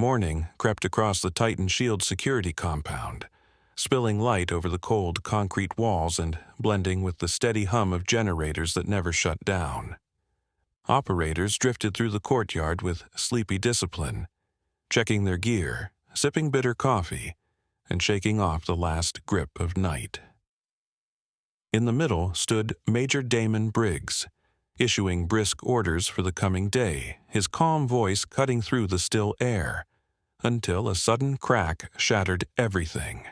Morning crept across the Titan Shield security compound, spilling light over the cold concrete walls and blending with the steady hum of generators that never shut down. Operators drifted through the courtyard with sleepy discipline, checking their gear, sipping bitter coffee, and shaking off the last grip of night. In the middle stood Major Damon Briggs, issuing brisk orders for the coming day, his calm voice cutting through the still air, until a sudden crack shattered everything.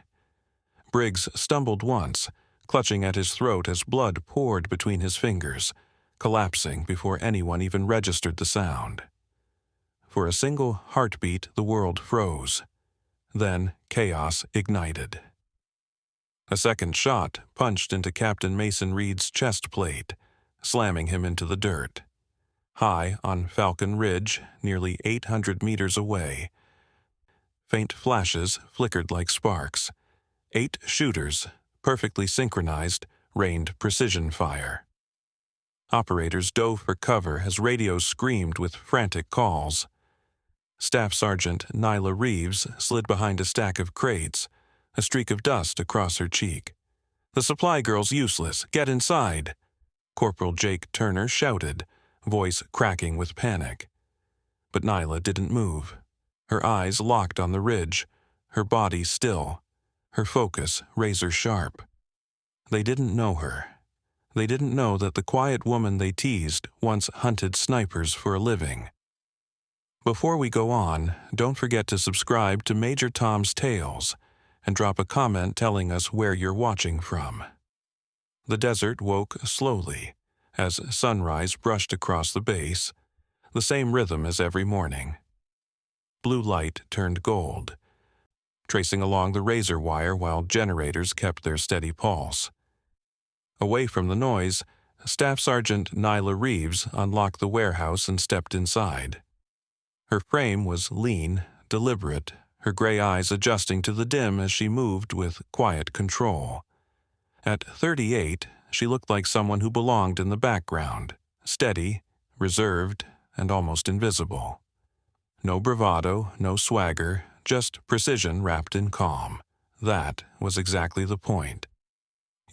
Briggs stumbled once, clutching at his throat as blood poured between his fingers, collapsing before anyone even registered the sound. For a single heartbeat, the world froze. Then chaos ignited. A second shot punched into Captain Mason Reed's chest plate, slamming him into the dirt. High on Falcon Ridge, nearly 800 meters away, faint flashes flickered like sparks. 8 shooters, perfectly synchronized, rained precision fire. Operators dove for cover as radios screamed with frantic calls. Staff Sergeant Nyla Reeves slid behind a stack of crates, a streak of dust across her cheek. "The supply girl's useless. Get inside!" Corporal Jake Turner shouted, voice cracking with panic. But Nyla didn't move. Her eyes locked on the ridge, her body still, her focus razor-sharp. They didn't know her. They didn't know that the quiet woman they teased once hunted snipers for a living. Before we go on, don't forget to subscribe to Major Tom's Tales and drop a comment telling us where you're watching from. The desert woke slowly as sunrise brushed across the base, the same rhythm as every morning. Blue light turned gold, tracing along the razor wire while generators kept their steady pulse. Away from the noise, Staff Sergeant Nyla Reeves unlocked the warehouse and stepped inside. Her frame was lean, deliberate, her gray eyes adjusting to the dim as she moved with quiet control. At 38, she looked like someone who belonged in the background, steady, reserved, and almost invisible. No bravado, no swagger, just precision wrapped in calm. That was exactly the point.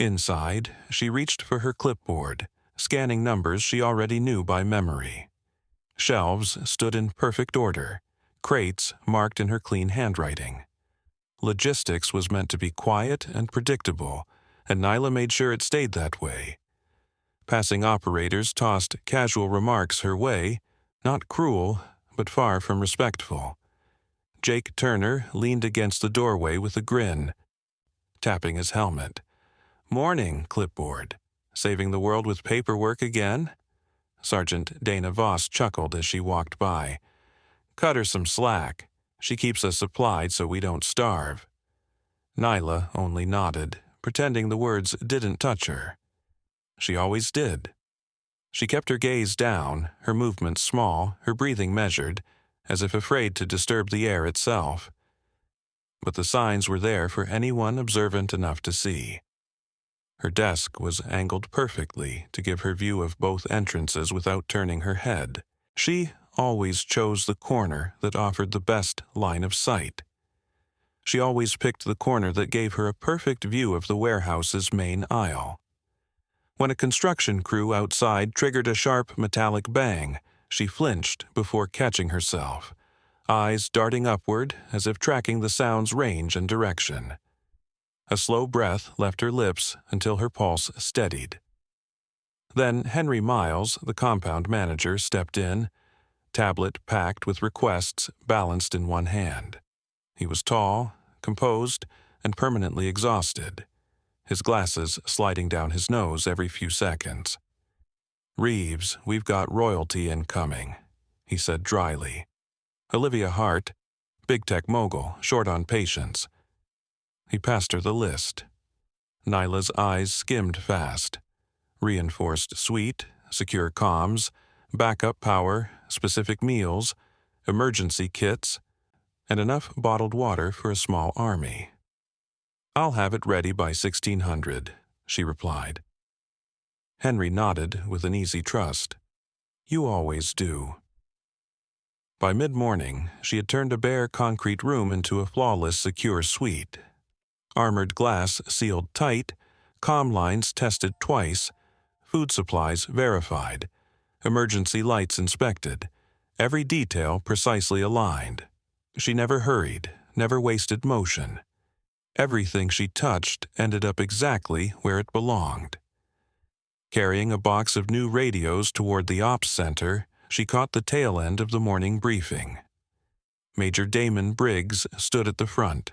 Inside, she reached for her clipboard, scanning numbers she already knew by memory. Shelves stood in perfect order, crates marked in her clean handwriting. Logistics was meant to be quiet and predictable, and Nyla made sure it stayed that way. Passing operators tossed casual remarks her way, not cruel, but far from respectful. Jake Turner leaned against the doorway with a grin, tapping his helmet. "Morning, clipboard. Saving the world with paperwork again?" Sergeant Dana Voss chuckled as she walked by. "Cut her some slack. She keeps us supplied so we don't starve." Nyla only nodded, pretending the words didn't touch her. She always did. She kept her gaze down, her movements small, her breathing measured, as if afraid to disturb the air itself. But the signs were there for anyone observant enough to see. Her desk was angled perfectly to give her view of both entrances without turning her head. She always chose the corner that offered the best line of sight. She always picked the corner that gave her a perfect view of the warehouse's main aisle. When a construction crew outside triggered a sharp metallic bang, she flinched before catching herself, eyes darting upward as if tracking the sound's range and direction. A slow breath left her lips until her pulse steadied. Then Henry Miles, the compound manager, stepped in, tablet packed with requests balanced in one hand. He was tall, composed, and permanently exhausted, his glasses sliding down his nose every few seconds. "Reeves, we've got royalty incoming," he said dryly. "Olivia Hart, big tech mogul, short on patience." He passed her the list. Nyla's eyes skimmed fast. Reinforced suite, secure comms, backup power, specific meals, emergency kits, and enough bottled water for a small army. "I'll have it ready by 1600, she replied. Henry nodded with an easy trust. "You always do." By mid-morning, she had turned a bare concrete room into a flawless, secure suite. Armored glass sealed tight, comm lines tested twice, food supplies verified, emergency lights inspected, every detail precisely aligned. She never hurried, never wasted motion. Everything she touched ended up exactly where it belonged. Carrying a box of new radios toward the ops center, she caught the tail end of the morning briefing. Major Damon Briggs stood at the front,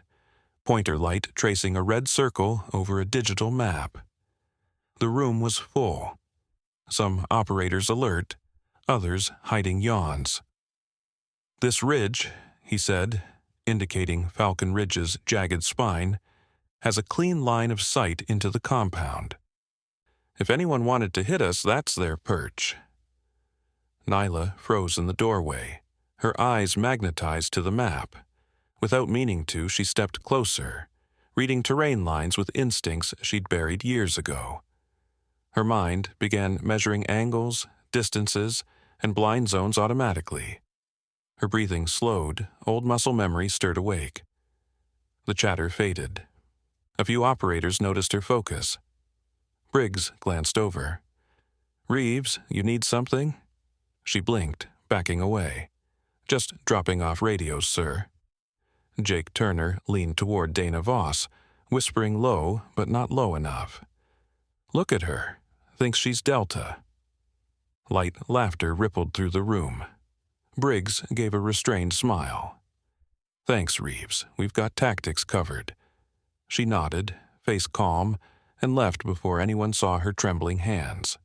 pointer light tracing a red circle over a digital map. The room was full. Some operators alert, others hiding yawns. "This ridge," he said, indicating Falcon Ridge's jagged spine, "has a clean line of sight into the compound. If anyone wanted to hit us, that's their perch." Nyla froze in the doorway, her eyes magnetized to the map. Without meaning to, she stepped closer, reading terrain lines with instincts she'd buried years ago. Her mind began measuring angles, distances, and blind zones automatically. Her breathing slowed, old muscle memory stirred awake. The chatter faded. A few operators noticed her focus. Briggs glanced over. "Reeves, you need something?" She blinked, backing away. "Just dropping off radios, sir." Jake Turner leaned toward Dana Voss, whispering low, but not low enough. "Look at her. Thinks she's Delta." Light laughter rippled through the room. Briggs gave a restrained smile. "Thanks, Reeves. We've got tactics covered." She nodded, face calm, and left before anyone saw her trembling hands.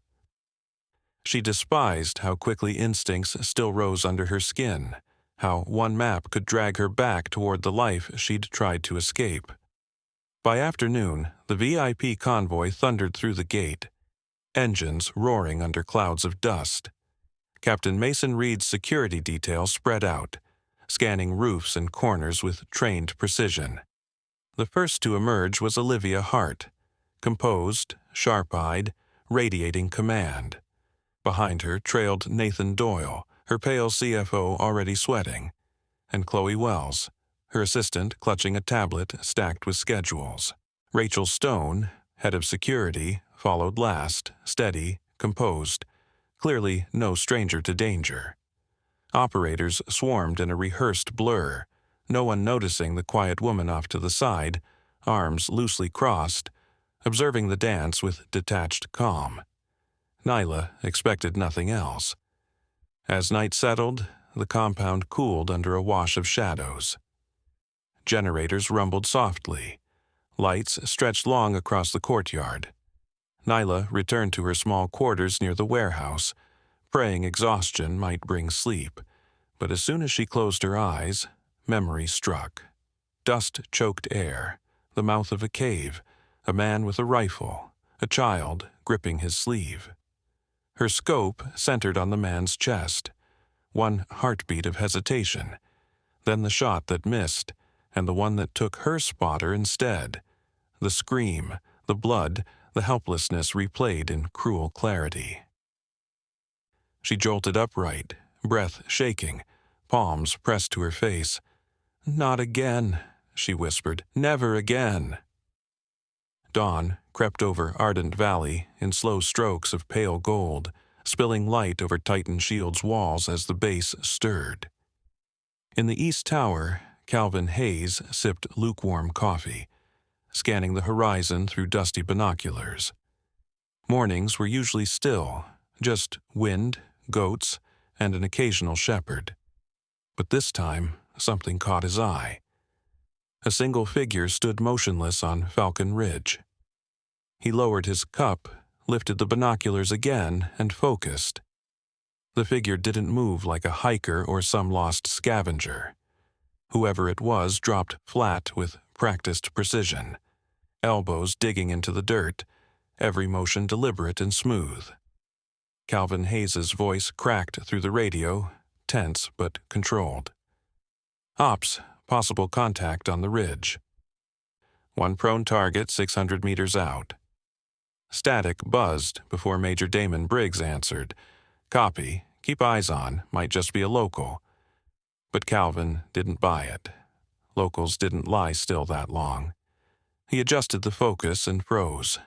She despised how quickly instincts still rose under her skin, how one map could drag her back toward the life she'd tried to escape. By afternoon, the VIP convoy thundered through the gate, engines roaring under clouds of dust. Captain Mason Reed's security detail spread out, scanning roofs and corners with trained precision. The first to emerge was Olivia Hart, composed, sharp-eyed, radiating command. Behind her trailed Nathan Doyle, her pale CFO already sweating, and Chloe Wells, her assistant clutching a tablet stacked with schedules. Rachel Stone, head of security, followed last, steady, composed, clearly no stranger to danger. Operators swarmed in a rehearsed blur, no one noticing the quiet woman off to the side, arms loosely crossed, observing the dance with detached calm. Nyla expected nothing else. As night settled, the compound cooled under a wash of shadows. Generators rumbled softly. Lights stretched long across the courtyard. Nyla returned to her small quarters near the warehouse, praying exhaustion might bring sleep. But as soon as she closed her eyes, memory struck. Dust-choked air, the mouth of a cave, a man with a rifle, a child gripping his sleeve. Her scope centered on the man's chest. One heartbeat of hesitation, then the shot that missed, and the one that took her spotter instead. The scream, the blood, the helplessness replayed in cruel clarity. She jolted upright, breath shaking, palms pressed to her face. "Not again," she whispered. "Never again." Dawn crept over Ardent Valley in slow strokes of pale gold, spilling light over Titan Shield's walls as the base stirred. In the East Tower, Calvin Hayes sipped lukewarm coffee, scanning the horizon through dusty binoculars. Mornings were usually still, just wind, goats, and an occasional shepherd. But this time, something caught his eye. A single figure stood motionless on Falcon Ridge. He lowered his cup, lifted the binoculars again, and focused. The figure didn't move like a hiker or some lost scavenger. Whoever it was dropped flat with practiced precision, elbows digging into the dirt, every motion deliberate and smooth. Calvin Hayes's voice cracked through the radio, tense but controlled. "Ops, possible contact on the ridge. One prone target 600 meters out." Static buzzed before Major Damon Briggs answered. "Copy. Keep eyes on. Might just be a local." But Calvin didn't buy it. Locals didn't lie still that long. He adjusted the focus and froze.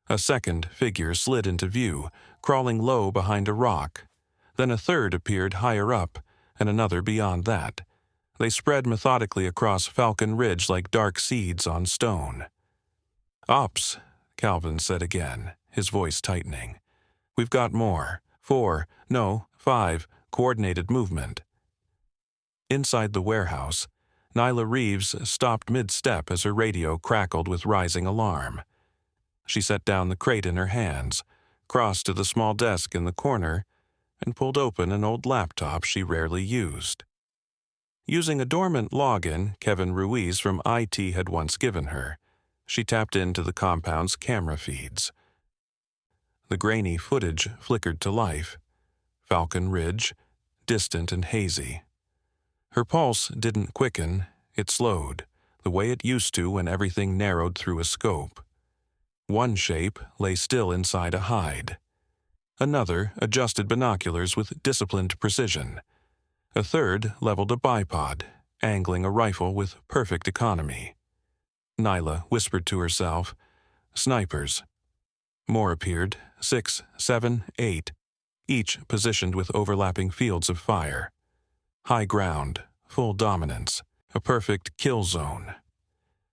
A second figure slid into view, crawling low behind a rock. Then a third appeared higher up, and another beyond that. They spread methodically across Falcon Ridge like dark seeds on stone. "Ops," Calvin said again, his voice tightening. "We've got more. 4, no, 5, coordinated movement." Inside the warehouse, Nyla Reeves stopped mid-step as her radio crackled with rising alarm. She set down the crate in her hands, crossed to the small desk in the corner, and pulled open an old laptop she rarely used. Using a dormant login Kevin Ruiz from IT had once given her, she tapped into the compound's camera feeds. The grainy footage flickered to life. Falcon Ridge, distant and hazy. Her pulse didn't quicken, it slowed, the way it used to when everything narrowed through a scope. One shape lay still inside a hide. Another adjusted binoculars with disciplined precision. A third leveled a bipod, angling a rifle with perfect economy. Nyla whispered to herself, "Snipers." More appeared, 6, 7, 8, each positioned with overlapping fields of fire. High ground, full dominance, a perfect kill zone.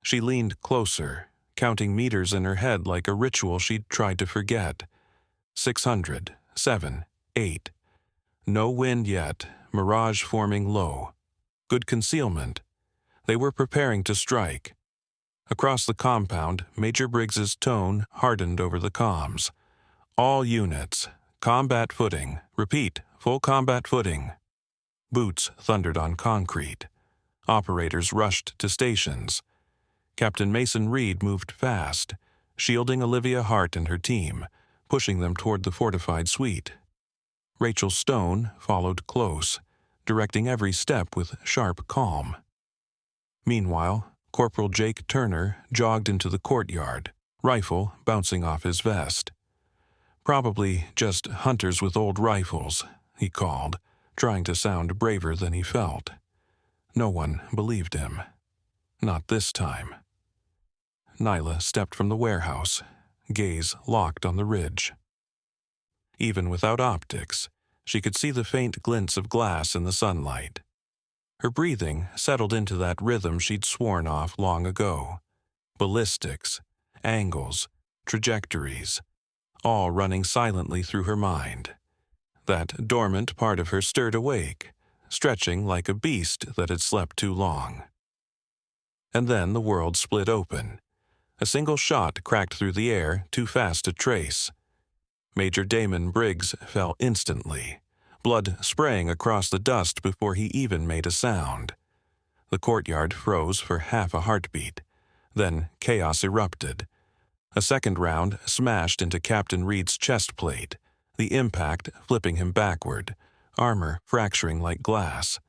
She leaned closer, counting meters in her head like a ritual she'd tried to forget. 600, 7, 8. No wind yet, mirage forming low. Good concealment. They were preparing to strike. Across the compound, Major Briggs's tone hardened over the comms. "All units, combat footing. Repeat, full combat footing." Boots thundered on concrete. Operators rushed to stations. Captain Mason Reed moved fast, shielding Olivia Hart and her team, pushing them toward the fortified suite. Rachel Stone followed close, directing every step with sharp calm. Meanwhile, Corporal Jake Turner jogged into the courtyard, rifle bouncing off his vest. "Probably just hunters with old rifles," he called, trying to sound braver than he felt. No one believed him. Not this time. Nyla stepped from the warehouse, gaze locked on the ridge. Even without optics, she could see the faint glints of glass in the sunlight. Her breathing settled into that rhythm she'd sworn off long ago. Ballistics, angles, trajectories, all running silently through her mind. That dormant part of her stirred awake, stretching like a beast that had slept too long. And then the world split open. A single shot cracked through the air, too fast to trace. Major Damon Briggs fell instantly, blood spraying across the dust before he even made a sound. The courtyard froze for half a heartbeat. Then chaos erupted. A second round smashed into Captain Reed's chest plate, the impact flipping him backward, armor fracturing like glass.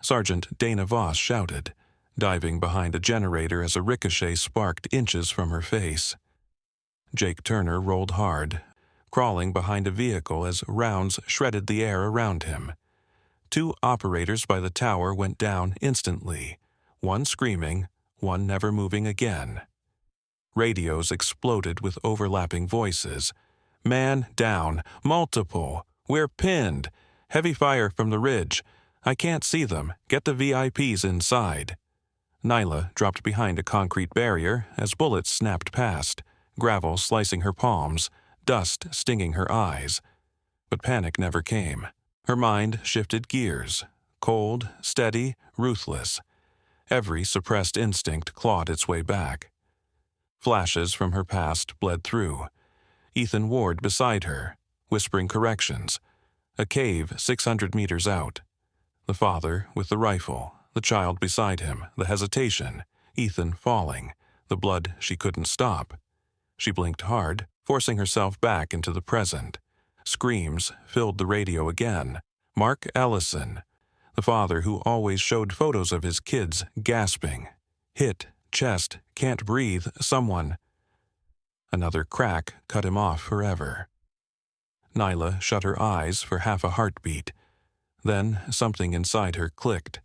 Sergeant Dana Voss shouted, diving behind a generator as a ricochet sparked inches from her face. Jake Turner rolled hard, crawling behind a vehicle as rounds shredded the air around him. 2 operators by the tower went down instantly, one screaming, one never moving again. Radios exploded with overlapping voices. "Man down, multiple, we're pinned, heavy fire from the ridge. I can't see them, get the VIPs inside." Nyla dropped behind a concrete barrier as bullets snapped past, gravel slicing her palms, dust stinging her eyes. But panic never came. Her mind shifted gears, cold, steady, ruthless. Every suppressed instinct clawed its way back. Flashes from her past bled through. Ethan Ward beside her, whispering corrections. A cave 600 meters out. The father with the rifle, the child beside him, the hesitation, Ethan falling, the blood she couldn't stop. She blinked hard, forcing herself back into the present. Screams filled the radio again. Mark Ellison, the father who always showed photos of his kids gasping. Hit, chest, can't breathe, someone. Another crack cut him off forever. Nyla shut her eyes for half a heartbeat. Then something inside her clicked.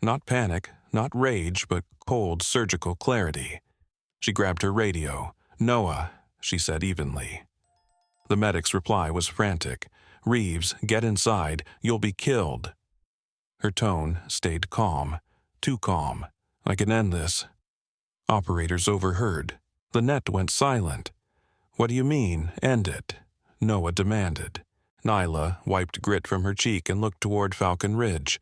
Not panic, not rage, but cold, surgical clarity. She grabbed her radio. "Noah," she said evenly. The medic's reply was frantic. "Reeves, get inside. You'll be killed." Her tone stayed calm. Too calm. "I can end this." Operators overheard. The net went silent. "What do you mean, end it?" Noah demanded. Nyla wiped grit from her cheek and looked toward Falcon Ridge.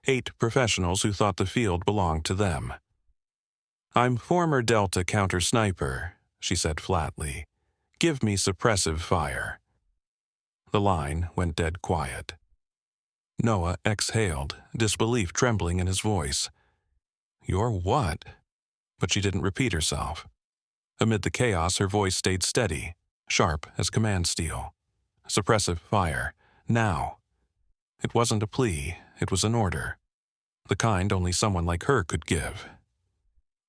8 professionals who thought the field belonged to them. "I'm former Delta counter-sniper," she said flatly. "Give me suppressive fire." The line went dead quiet. Noah exhaled, disbelief trembling in his voice. "You're what?" But she didn't repeat herself. Amid the chaos, her voice stayed steady, sharp as command steel. "Suppressive fire. Now." It wasn't a plea, it was an order. The kind only someone like her could give.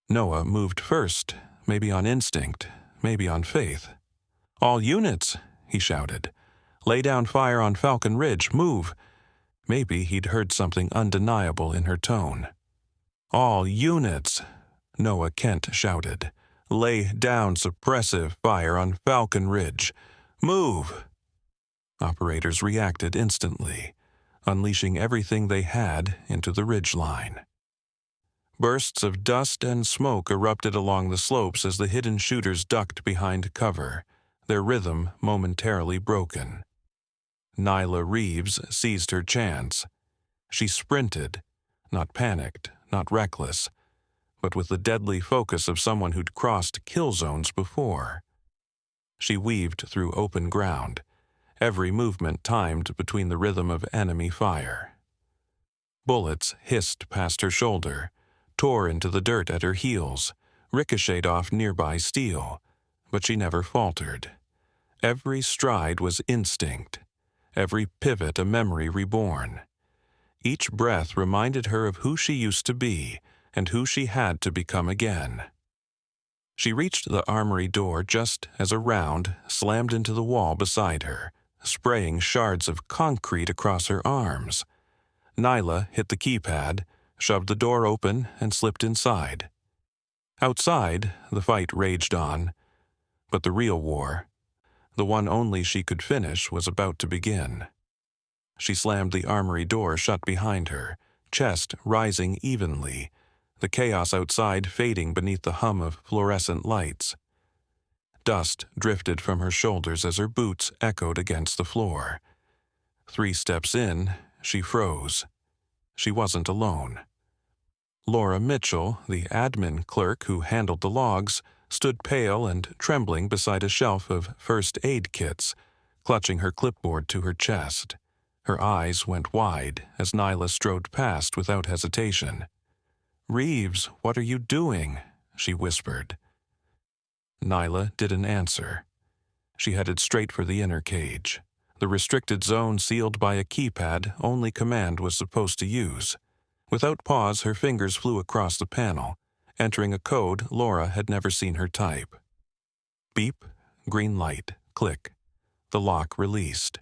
Noah moved first, maybe on instinct, maybe on faith. "All units," he shouted. "Lay down fire on Falcon Ridge. Move." Maybe he'd heard something undeniable in her tone. "All units," Noah Kent shouted. "Lay down suppressive fire on Falcon Ridge. Move." Operators reacted instantly, unleashing everything they had into the ridgeline. Bursts of dust and smoke erupted along the slopes as the hidden shooters ducked behind cover, their rhythm momentarily broken. Nyla Reeves seized her chance. She sprinted, not panicked, not reckless, but with the deadly focus of someone who'd crossed kill zones before. She weaved through open ground, every movement timed between the rhythm of enemy fire. Bullets hissed past her shoulder, tore into the dirt at her heels, ricocheted off nearby steel, but she never faltered. Every stride was instinct, every pivot a memory reborn. Each breath reminded her of who she used to be and who she had to become again. She reached the armory door just as a round slammed into the wall beside her, spraying shards of concrete across her arms. Nyla hit the keypad, shoved the door open, and slipped inside. Outside, the fight raged on, but the real war, the one only she could finish, was about to begin. She slammed the armory door shut behind her, chest rising evenly, the chaos outside fading beneath the hum of fluorescent lights. Dust drifted from her shoulders as her boots echoed against the floor. 3 steps in, she froze. She wasn't alone. Laura Mitchell, the admin clerk who handled the logs, stood pale and trembling beside a shelf of first aid kits, clutching her clipboard to her chest. Her eyes went wide as Nyla strode past without hesitation. "Reeves, what are you doing?" she whispered. Nyla didn't answer. She headed straight for the inner cage, the restricted zone sealed by a keypad only command was supposed to use. Without pause, her fingers flew across the panel, entering a code Laura had never seen her type. Beep, green light, click. The lock released.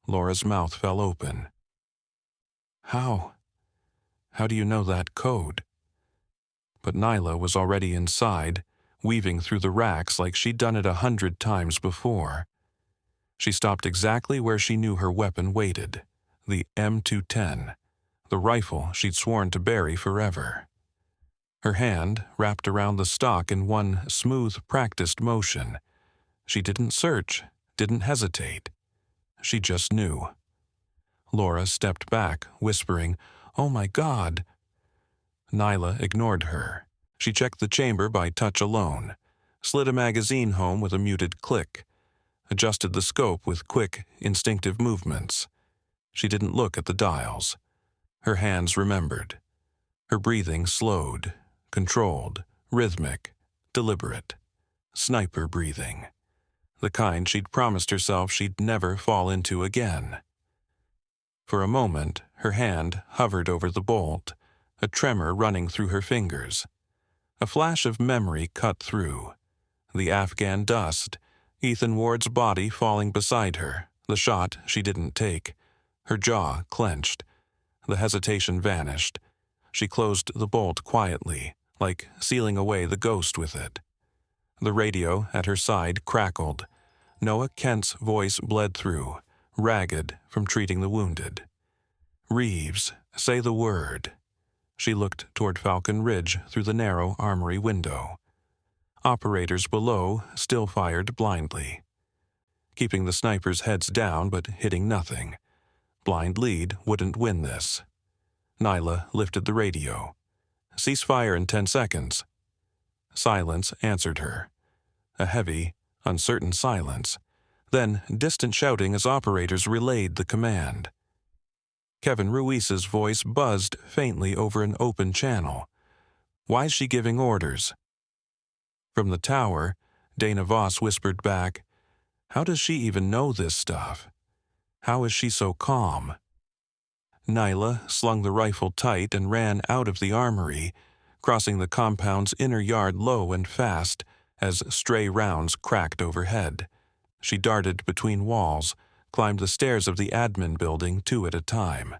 Laura's mouth fell open. How do you know that code?" But Nyla was already inside, weaving through the racks like she'd done it 100 times before. She stopped exactly where she knew her weapon waited, the M210, the rifle she'd sworn to bury forever. Her hand wrapped around the stock in one smooth, practiced motion. She didn't search, didn't hesitate. She just knew. Laura stepped back, whispering, "Oh my God!" Nyla ignored her. She checked the chamber by touch alone, slid a magazine home with a muted click, adjusted the scope with quick, instinctive movements. She didn't look at the dials. Her hands remembered. Her breathing slowed, controlled, rhythmic, deliberate. Sniper breathing. The kind she'd promised herself she'd never fall into again. For a moment, her hand hovered over the bolt, a tremor running through her fingers. A flash of memory cut through. The Afghan dust, Ethan Ward's body falling beside her, the shot she didn't take, Her jaw clenched. The hesitation vanished. She closed the bolt quietly, like sealing away the ghost with it. The radio at her side crackled. Noah Kent's voice bled through, ragged from treating the wounded. "Reeves, say the word." She looked toward Falcon Ridge through the narrow armory window. Operators below still fired blindly, keeping the snipers' heads down but hitting nothing. Blind lead wouldn't win this. Nyla lifted the radio. "Cease fire in 10 seconds. Silence answered her. A heavy, uncertain silence. Then distant shouting as operators relayed the command. Kevin Ruiz's voice buzzed faintly over an open channel. "Why's she giving orders?" From the tower, Dana Voss whispered back, "How does she even know this stuff? How is she so calm?" Nyla slung the rifle tight and ran out of the armory, crossing the compound's inner yard low and fast as stray rounds cracked overhead. She darted between walls, climbed the stairs of the admin building 2 at a time.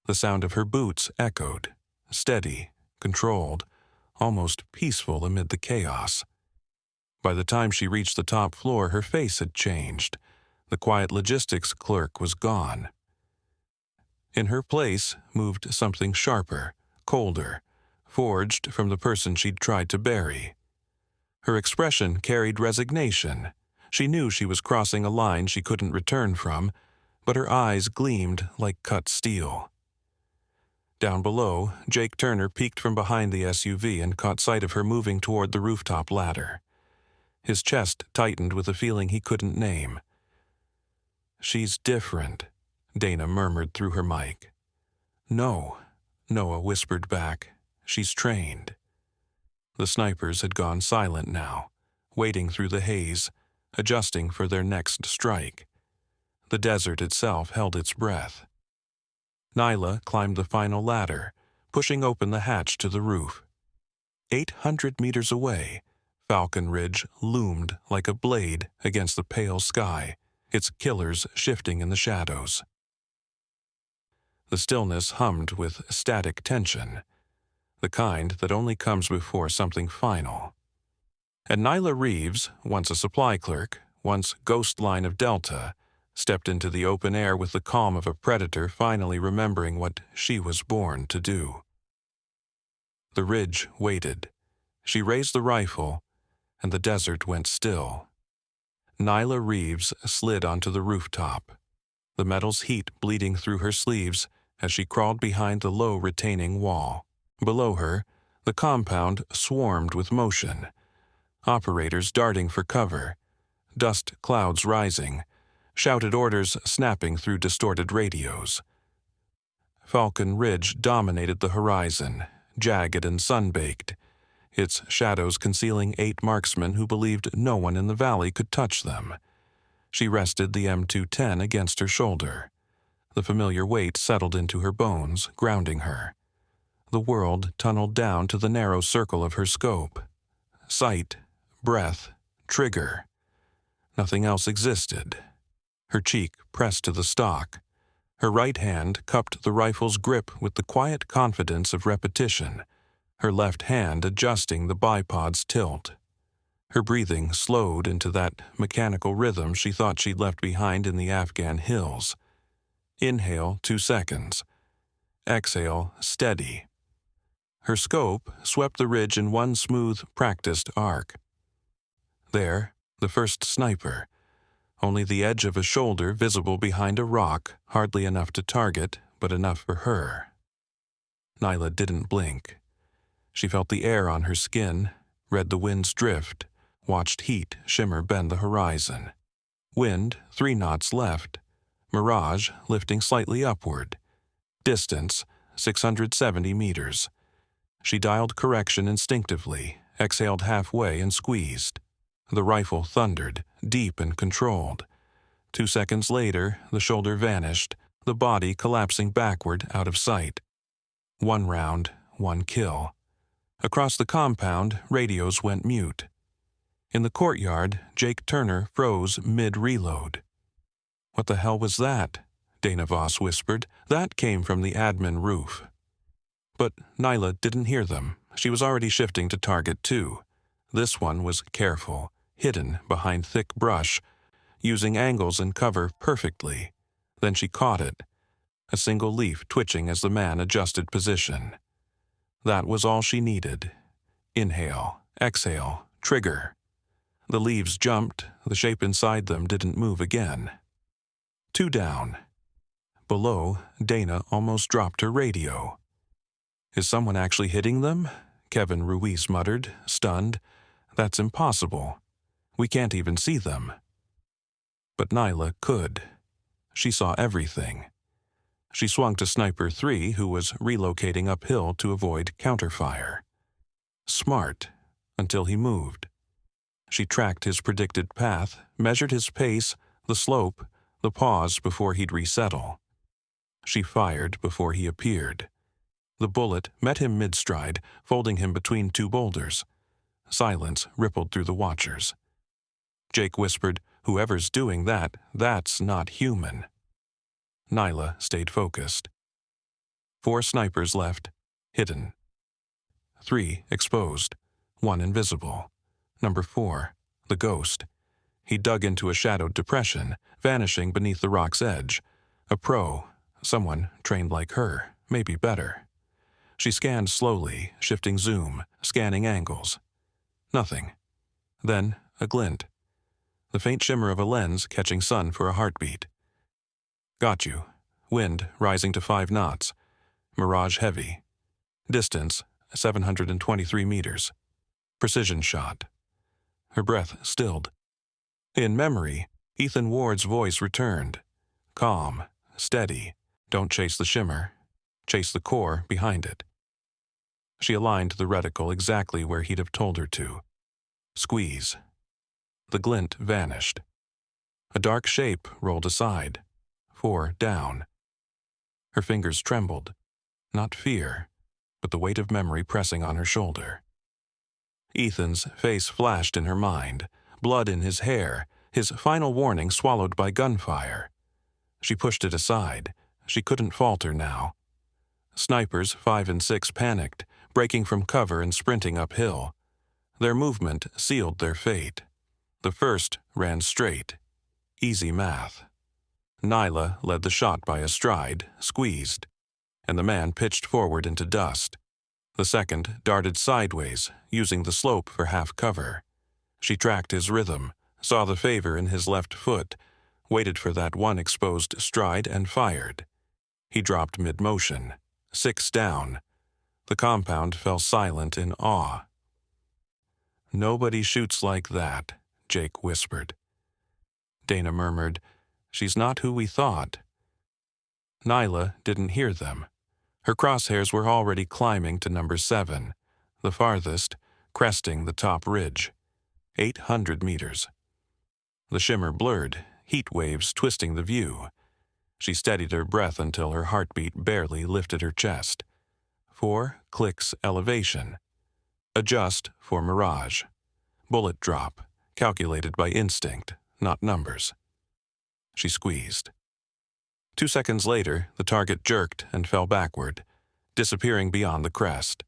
The sound of her boots echoed, steady, controlled, almost peaceful amid the chaos. By the time she reached the top floor, her face had changed. The quiet logistics clerk was gone. In her place moved something sharper, colder, forged from the person she'd tried to bury. Her expression carried resignation. She knew she was crossing a line she couldn't return from, but her eyes gleamed like cut steel. Down below, Jake Turner peeked from behind the SUV and caught sight of her moving toward the rooftop ladder. His chest tightened with a feeling he couldn't name. "She's different," Dana murmured through her mic. "No," Noah whispered back. "She's trained." The snipers had gone silent now, waiting through the haze, adjusting for their next strike. The desert itself held its breath. Nyla climbed the final ladder, pushing open the hatch to the roof. 800 meters away, Falcon Ridge loomed like a blade against the pale sky, its killers shifting in the shadows. The stillness hummed with static tension, the kind that only comes before something final. And Nyla Reeves, once a supply clerk, once ghost line of Delta, stepped into the open air with the calm of a predator finally remembering what she was born to do. The ridge waited. She raised the rifle, and the desert went still. Nyla Reeves slid onto the rooftop, the metal's heat bleeding through her sleeves as she crawled behind the low retaining wall. Below her, the compound swarmed with motion. Operators darting for cover, dust clouds rising, shouted orders snapping through distorted radios. Falcon Ridge dominated the horizon, jagged and sun-baked, its shadows concealing 8 marksmen who believed no one in the valley could touch them. She rested the M210 against her shoulder. The familiar weight settled into her bones, grounding her. The world tunneled down to the narrow circle of her scope. Sight, breath, trigger. Nothing else existed. Her cheek pressed to the stock. Her right hand cupped the rifle's grip with the quiet confidence of repetition, her left hand adjusting the bipod's tilt. Her breathing slowed into that mechanical rhythm she thought she'd left behind in the Afghan hills. Inhale, 2 seconds. Exhale, steady. Her scope swept the ridge in one smooth, practiced arc. There, the first sniper. Only the edge of a shoulder visible behind a rock, hardly enough to target, but enough for her. Nyla didn't blink. She felt the air on her skin, read the wind's drift, watched heat shimmer bend the horizon. Wind 3 knots left. Mirage lifting slightly upward. Distance 670 meters. She dialed correction instinctively, exhaled halfway and squeezed. The rifle thundered, deep and controlled. 2 seconds later, the shoulder vanished, the body collapsing backward out of sight. 1 round, 1 kill. Across the compound, radios went mute. In the courtyard, Jake Turner froze mid-reload. What the hell was that? Dana Voss whispered. That came from the admin roof. But Nyla didn't hear them. She was already shifting to target 2. This one was careful, hidden behind thick brush, using angles and cover perfectly. Then she caught it, a single leaf twitching as the man adjusted position. That was all she needed. Inhale, exhale, trigger. The leaves jumped, the shape inside them didn't move again. 2 down. Below, Dana almost dropped her radio. Is someone actually hitting them? Kevin Ruiz muttered, stunned. That's impossible. We can't even see them. But Nyla could. She saw everything. She swung to Sniper 3, who was relocating uphill to avoid counterfire. Smart, until he moved. She tracked his predicted path, measured his pace, the slope, the pause before he'd resettle. She fired before he appeared. The bullet met him mid-stride, folding him between 2 boulders. Silence rippled through the watchers. Jake whispered, "Whoever's doing that, that's not human." Nyla stayed focused. 4 snipers left, hidden. 3 exposed, 1 invisible. Number 4, the ghost. He dug into a shadowed depression, vanishing beneath the rock's edge. A pro, someone trained like her, maybe better. She scanned slowly, shifting zoom, scanning angles. Nothing. Then a glint. The faint shimmer of a lens catching sun for a heartbeat. Got you. Wind rising to 5 knots. Mirage heavy. Distance 723 meters. Precision shot. Her breath stilled. In memory, Ethan Ward's voice returned. Calm, steady. Don't chase the shimmer. Chase the core behind it. She aligned the reticle exactly where he'd have told her to. Squeeze. The glint vanished. A dark shape rolled aside. 4 down. Her fingers trembled. Not fear, but the weight of memory pressing on her shoulder. Ethan's face flashed in her mind, blood in his hair, his final warning swallowed by gunfire. She pushed it aside. She couldn't falter now. Snipers 5 and 6 panicked, breaking from cover and sprinting uphill. Their movement sealed their fate. The first ran straight. Easy math. Nyla led the shot by a stride, squeezed, and the man pitched forward into dust. The second darted sideways, using the slope for half cover. She tracked his rhythm, saw the favor in his left foot, waited for that one exposed stride and fired. He dropped mid-motion. 6 down. The compound fell silent in awe. "Nobody shoots like that," Jake whispered. Dana murmured, "She's not who we thought." Nyla didn't hear them. Her crosshairs were already climbing to number 7, the farthest, cresting the top ridge. 800 meters. The shimmer blurred, heat waves twisting the view. She steadied her breath until her heartbeat barely lifted her chest. 4 clicks elevation. Adjust for mirage. Bullet drop, calculated by instinct, not numbers. She squeezed. 2 seconds later, the target jerked and fell backward, disappearing beyond the crest.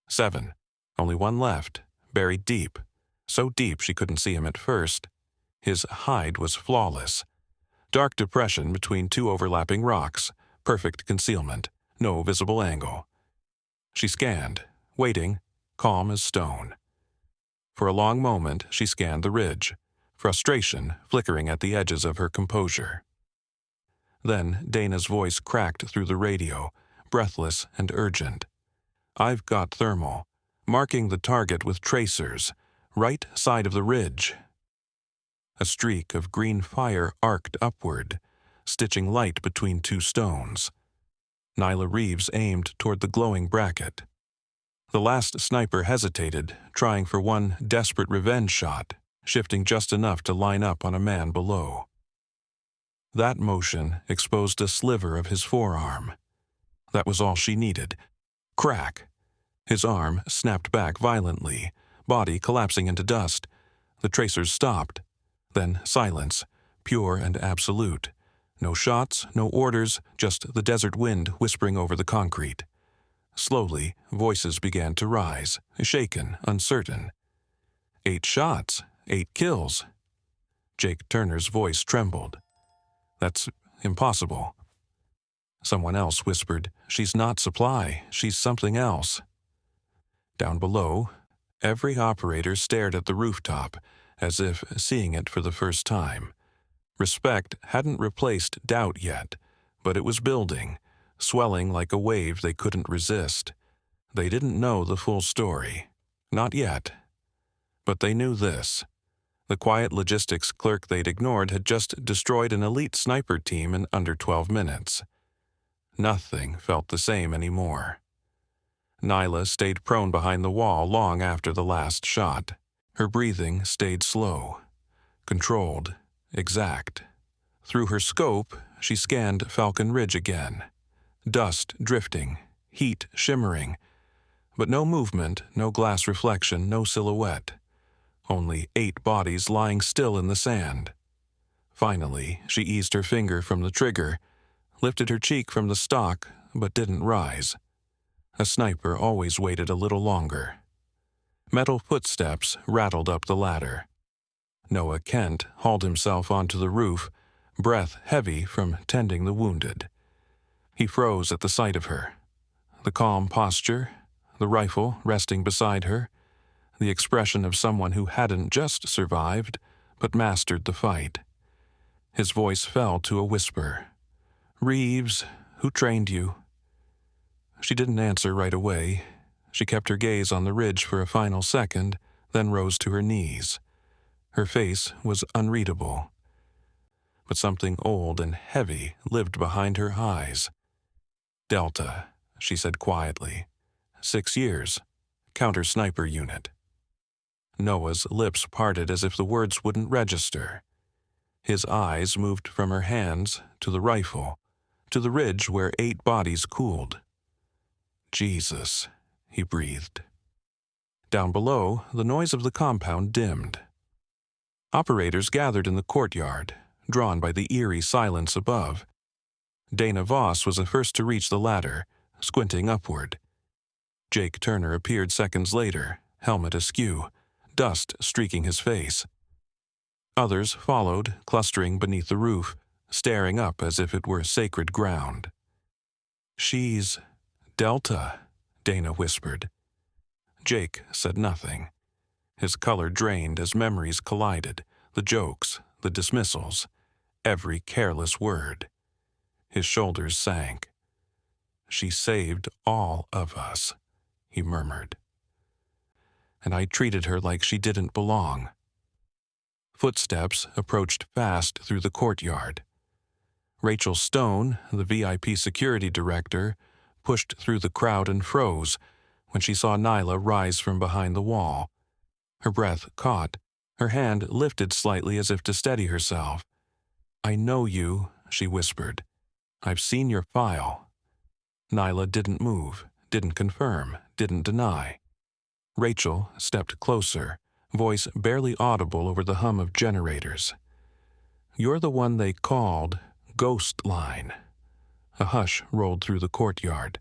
7. Only 1 left, buried deep. So deep she couldn't see him at first. His hide was flawless. Dark depression between 2 overlapping rocks, perfect concealment, no visible angle. She scanned, waiting, calm as stone. For a long moment she scanned the ridge, frustration flickering at the edges of her composure. Then Dana's voice cracked through the radio, breathless and urgent. "I've got thermal, marking the target with tracers, right side of the ridge." A streak of green fire arced upward, stitching light between 2 stones. Nyla Reeves aimed toward the glowing bracket. The last sniper hesitated, trying for one desperate revenge shot, shifting just enough to line up on a man below. That motion exposed a sliver of his forearm. That was all she needed. Crack! His arm snapped back violently, body collapsing into dust. The tracers stopped. Then silence, pure and absolute. No shots, no orders, just the desert wind whispering over the concrete. Slowly, voices began to rise, shaken, uncertain. 8 shots, 8 kills. Jake Turner's voice trembled. That's impossible. Someone else whispered, "She's not supply, she's something else." Down below, every operator stared at the rooftop, as if seeing it for the first time. Respect hadn't replaced doubt yet, but it was building, swelling like a wave they couldn't resist. They didn't know the full story. Not yet. But they knew this. The quiet logistics clerk they'd ignored had just destroyed an elite sniper team in under 12 minutes. Nothing felt the same anymore. Nyla stayed prone behind the wall long after the last shot. Her breathing stayed slow, controlled, exact. Through her scope, she scanned Falcon Ridge again. Dust drifting, heat shimmering, but no movement, no glass reflection, no silhouette. Only 8 bodies lying still in the sand. Finally, she eased her finger from the trigger, lifted her cheek from the stock, but didn't rise. A sniper always waited a little longer. Metal footsteps rattled up the ladder. Noah Kent hauled himself onto the roof, breath heavy from tending the wounded. He froze at the sight of her. The calm posture, the rifle resting beside her, the expression of someone who hadn't just survived, but mastered the fight. His voice fell to a whisper. "Reeves, who trained you?" She didn't answer right away. She kept her gaze on the ridge for a final second, then rose to her knees. Her face was unreadable. But something old and heavy lived behind her eyes. "Delta," she said quietly. 6 years. Counter-sniper unit. Noah's lips parted as if the words wouldn't register. His eyes moved from her hands to the rifle, to the ridge where 8 bodies cooled. "Jesus," he breathed. Down below, the noise of the compound dimmed. Operators gathered in the courtyard, drawn by the eerie silence above. Dana Voss was the first to reach the ladder, squinting upward. Jake Turner appeared seconds later, helmet askew, dust streaking his face. Others followed, clustering beneath the roof, staring up as if it were sacred ground. "She's Delta," Dana whispered. Jake said nothing. His color drained as memories collided, the jokes, the dismissals, every careless word. His shoulders sank. "She saved all of us," he murmured. "And I treated her like she didn't belong." Footsteps approached fast through the courtyard. Rachel Stone, the VIP security director, pushed through the crowd and froze when she saw Nyla rise from behind the wall. Her breath caught, her hand lifted slightly as if to steady herself. "I know you," she whispered. "I've seen your file." Nyla didn't move, didn't confirm, didn't deny. Rachel stepped closer, voice barely audible over the hum of generators. "You're the one they called Ghost Line." A hush rolled through the courtyard.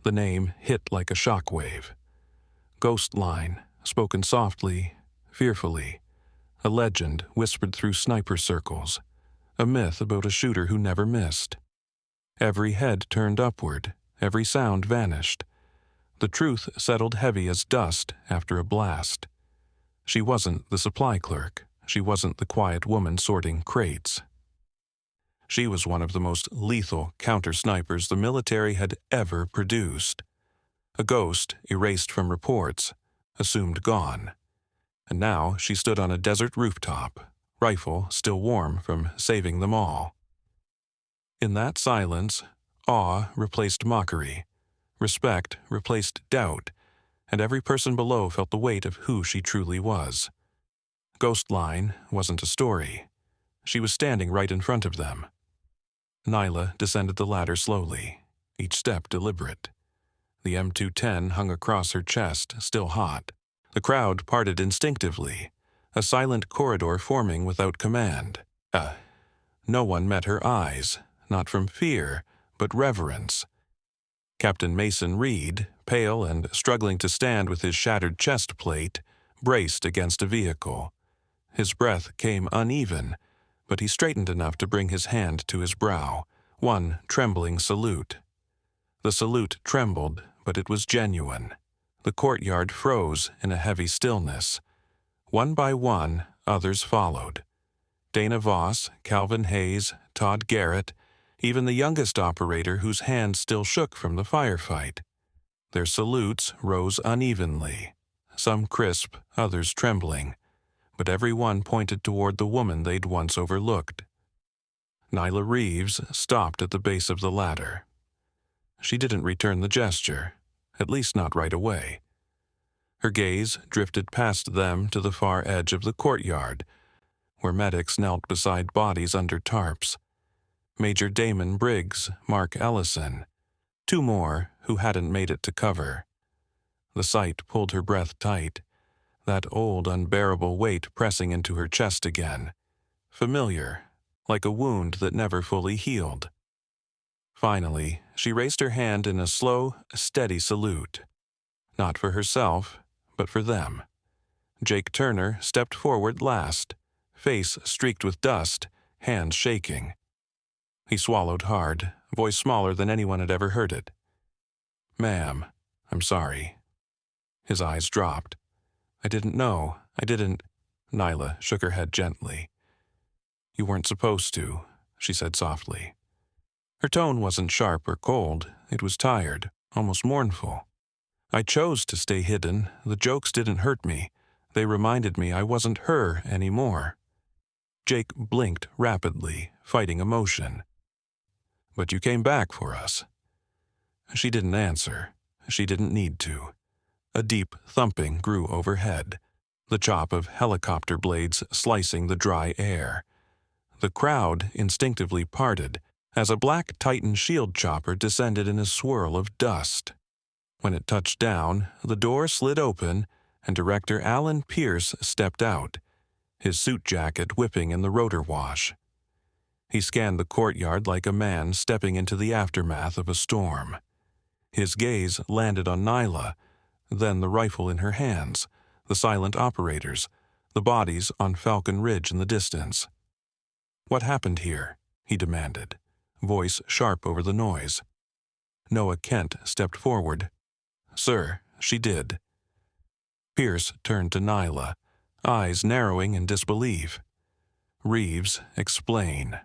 The name hit like a shockwave. Ghost Line, spoken softly, fearfully. A legend whispered through sniper circles. A myth about a shooter who never missed. Every head turned upward, every sound vanished. The truth settled heavy as dust after a blast. She wasn't the supply clerk. She wasn't the quiet woman sorting crates. She was one of the most lethal counter-snipers the military had ever produced. A ghost erased from reports, assumed gone. And now she stood on a desert rooftop, rifle still warm from saving them all. In that silence, awe replaced mockery, respect replaced doubt, and every person below felt the weight of who she truly was. Ghost Line wasn't a story. She was standing right in front of them. Nyla descended the ladder slowly, each step deliberate. The M210 hung across her chest, still hot. The crowd parted instinctively, a silent corridor forming without command. No one met her eyes, not from fear, but reverence. Captain Mason Reed, pale and struggling to stand with his shattered chest plate, braced against a vehicle. His breath came uneven, but he straightened enough to bring his hand to his brow, one trembling salute. The salute trembled, but it was genuine. The courtyard froze in a heavy stillness. One by one, others followed. Dana Voss, Calvin Hayes, Todd Garrett, even the youngest operator whose hand still shook from the firefight. Their salutes rose unevenly, some crisp, others trembling, but every one pointed toward the woman they'd once overlooked. Nyla Reeves stopped at the base of the ladder. She didn't return the gesture, at least not right away. Her gaze drifted past them to the far edge of the courtyard, where medics knelt beside bodies under tarps. Major Damon Briggs, Mark Ellison, two more who hadn't made it to cover. The sight pulled her breath tight, that old unbearable weight pressing into her chest again, familiar, like a wound that never fully healed. Finally, she raised her hand in a slow, steady salute. Not for herself, but for them. Jake Turner stepped forward last, face streaked with dust, hands shaking. He swallowed hard, voice smaller than anyone had ever heard it. "Ma'am, I'm sorry." His eyes dropped. "I didn't know. I didn't—" Nyla shook her head gently. "You weren't supposed to," she said softly. Her tone wasn't sharp or cold. It was tired, almost mournful. "I chose to stay hidden. The jokes didn't hurt me. They reminded me I wasn't her anymore." Jake blinked rapidly, fighting emotion. "But you came back for us." She didn't answer. She didn't need to. A deep thumping grew overhead, the chop of helicopter blades slicing the dry air. The crowd instinctively parted as a black Titan shield chopper descended in a swirl of dust. When it touched down, the door slid open and Director Alan Pierce stepped out, his suit jacket whipping in the rotor wash. He scanned the courtyard like a man stepping into the aftermath of a storm. His gaze landed on Nyla, then the rifle in her hands, the silent operators, the bodies on Falcon Ridge in the distance. "What happened here?" he demanded, voice sharp over the noise. Noah Kent stepped forward. "Sir, she did." Pierce turned to Nyla, eyes narrowing in disbelief. "Reeves, explain."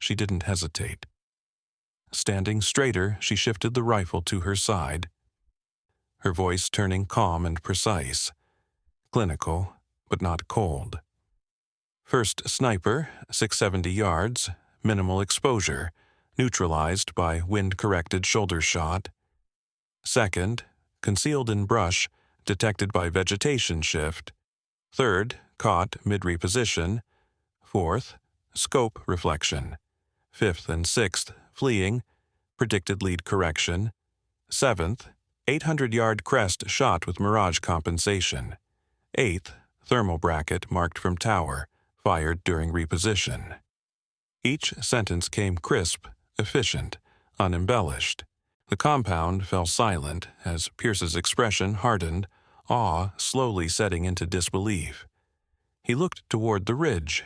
She didn't hesitate. Standing straighter, she shifted the rifle to her side, her voice turning calm and precise, clinical, but not cold. "First sniper, 670 yards, minimal exposure, neutralized by wind-corrected shoulder shot. Second, concealed in brush, detected by vegetation shift. Third, caught mid-reposition. Fourth, scope reflection. Fifth and sixth, fleeing, predicted lead correction. Seventh, 800-yard crest shot with mirage compensation. Eighth, thermal bracket marked from tower, fired during reposition." Each sentence came crisp, efficient, unembellished. The compound fell silent as Pierce's expression hardened, awe slowly setting into disbelief. He looked toward the ridge.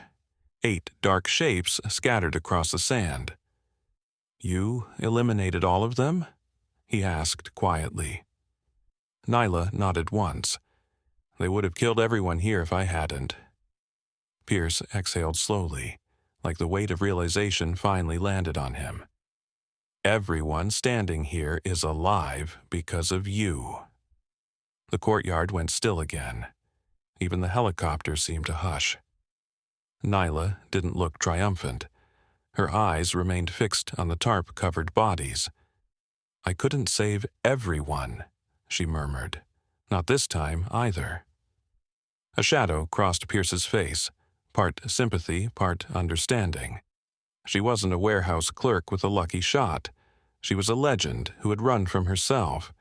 8 dark shapes scattered across the sand. "You eliminated all of them?" he asked quietly. Nyla nodded once. "They would have killed everyone here if I hadn't." Pierce exhaled slowly, like the weight of realization finally landed on him. "Everyone standing here is alive because of you." The courtyard went still again. Even the helicopter seemed to hush. Nyla didn't look triumphant. Her eyes remained fixed on the tarp-covered bodies. "I couldn't save everyone," she murmured. "Not this time, either." A shadow crossed Pierce's face, part sympathy, part understanding. She wasn't a warehouse clerk with a lucky shot. She was a legend who had run from herself,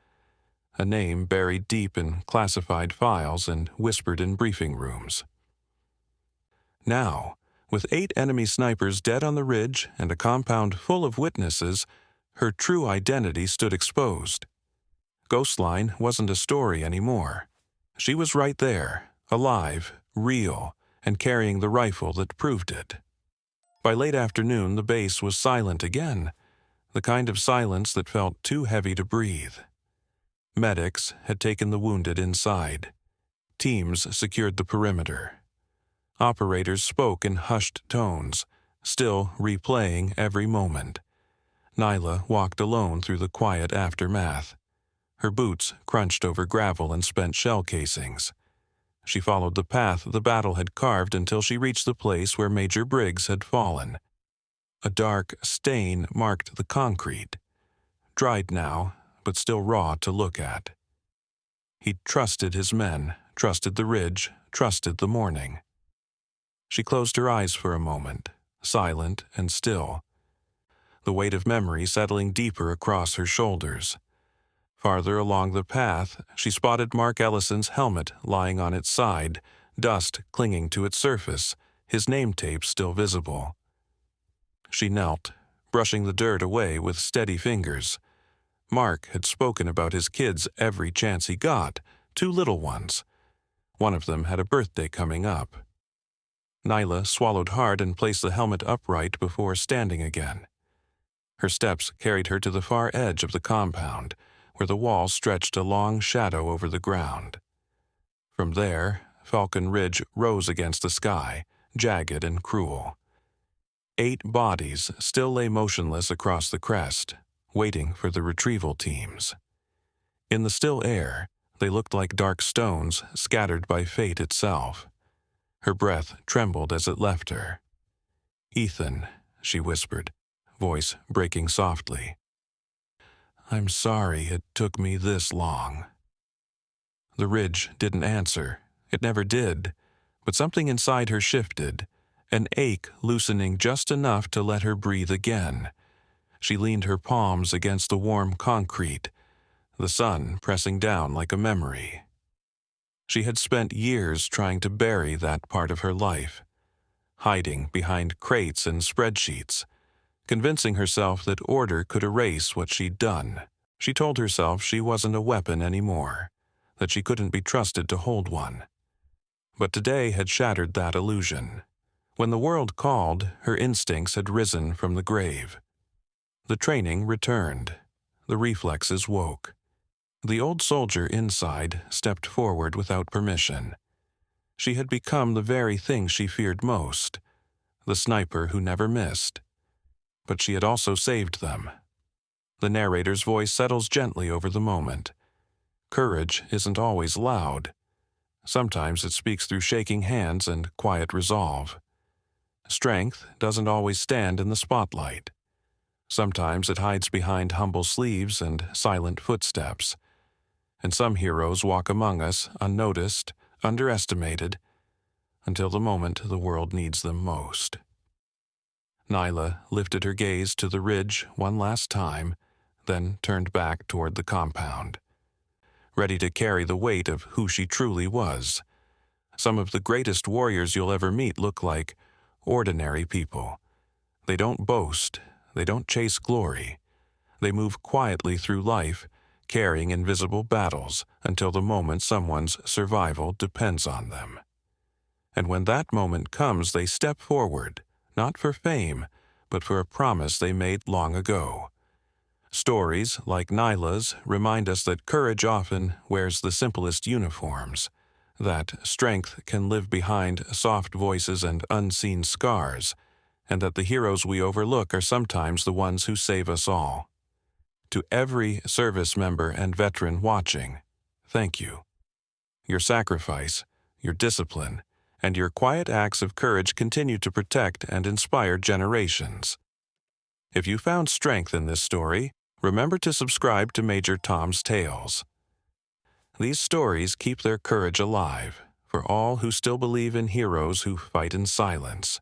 a name buried deep in classified files and whispered in briefing rooms. Now, With 8 enemy snipers dead on the ridge and a compound full of witnesses, her true identity stood exposed. Ghostline wasn't a story anymore. She was right there, alive, real, and carrying the rifle that proved it. By late afternoon, the base was silent again, the kind of silence that felt too heavy to breathe. Medics had taken the wounded inside. Teams secured the perimeter. Operators spoke in hushed tones, still replaying every moment. Nyla walked alone through the quiet aftermath. Her boots crunched over gravel and spent shell casings. She followed the path the battle had carved until she reached the place where Major Briggs had fallen. A dark stain marked the concrete, dried now, but still raw to look at. He'd trusted his men, trusted the ridge, trusted the morning. She closed her eyes for a moment, silent and still, the weight of memory settling deeper across her shoulders. Farther along the path, she spotted Mark Ellison's helmet lying on its side, dust clinging to its surface, his name tape still visible. She knelt, brushing the dirt away with steady fingers. Mark had spoken about his kids every chance he got, 2 little ones. One of them had a birthday coming up. Nyla swallowed hard and placed the helmet upright before standing again. Her steps carried her to the far edge of the compound, where the wall stretched a long shadow over the ground. From there, Falcon Ridge rose against the sky, jagged and cruel. 8 bodies still lay motionless across the crest, waiting for the retrieval teams. In the still air, they looked like dark stones scattered by fate itself. Her breath trembled as it left her. "Ethan," she whispered, voice breaking softly. "I'm sorry it took me this long." The ridge didn't answer. It never did. But something inside her shifted, an ache loosening just enough to let her breathe again. She leaned her palms against the warm concrete, the sun pressing down like a memory. She had spent years trying to bury that part of her life, hiding behind crates and spreadsheets, convincing herself that order could erase what she'd done. She told herself she wasn't a weapon anymore, that she couldn't be trusted to hold one. But today had shattered that illusion. When the world called, her instincts had risen from the grave. The training returned. The reflexes woke. The old soldier inside stepped forward without permission. She had become the very thing she feared most, the sniper who never missed. But she had also saved them. The narrator's voice settles gently over the moment. Courage isn't always loud. Sometimes it speaks through shaking hands and quiet resolve. Strength doesn't always stand in the spotlight. Sometimes it hides behind humble sleeves and silent footsteps. And some heroes walk among us unnoticed, underestimated, until the moment the world needs them most. Nyla lifted her gaze to the ridge one last time, then turned back toward the compound, ready to carry the weight of who she truly was. Some of the greatest warriors you'll ever meet look like ordinary people. They don't boast, they don't chase glory. They move quietly through life, carrying invisible battles until the moment someone's survival depends on them. And when that moment comes, they step forward, not for fame, but for a promise they made long ago. Stories like Nyla's remind us that courage often wears the simplest uniforms, that strength can live behind soft voices and unseen scars, and that the heroes we overlook are sometimes the ones who save us all. To every service member and veteran watching, thank you. Your sacrifice, your discipline, and your quiet acts of courage continue to protect and inspire generations. If you found strength in this story, remember to subscribe to Major Tom's Tales. These stories keep their courage alive for all who still believe in heroes who fight in silence.